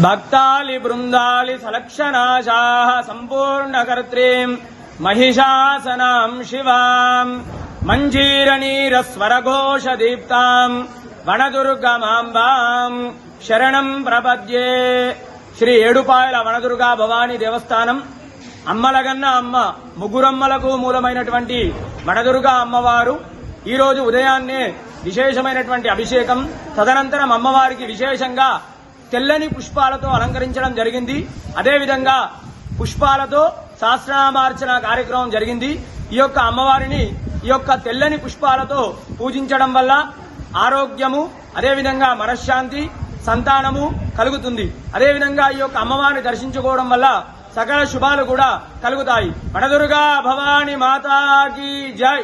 భక్తాలి బృందాలి సలక్షణాశాః సంపూర్ణకర్త్రీం మహిషాసనాం శివాం మంజీరనీరస్వరఘోషదీప్తాం వనదుర్గమాంబాం శరణం ప్రపద్యే. శ్రీ ఏడుపాయల వనదుర్గా భవానీ దేవస్థానం అమ్మలగన్న అమ్మ ముగ్గురమ్మలకు మూలమైనటువంటి వనదుర్గా అమ్మవారు ఈరోజు ఉదయాన్నే విశేషమైనటువంటి అభిషేకం, తదనంతరం అమ్మవారికి విశేషంగా తెల్లని పుష్పాలతో అలంకరించడం జరిగింది. అదేవిధంగా పుష్పాలతో సహస్రనామార్చన కార్యక్రమం జరిగింది. ఈ యొక్క అమ్మవారిని ఈ యొక్క తెల్లని పుష్పాలతో పూజించడం వల్ల ఆరోగ్యము, అదేవిధంగా మనశ్శాంతి, సంతానము కలుగుతుంది. అదేవిధంగా ఈ యొక్క అమ్మవారిని దర్శించుకోవడం వల్ల సకల శుభాలు కూడా కలుగుతాయి. వనదుర్గా భవానీ మాతాకి జై.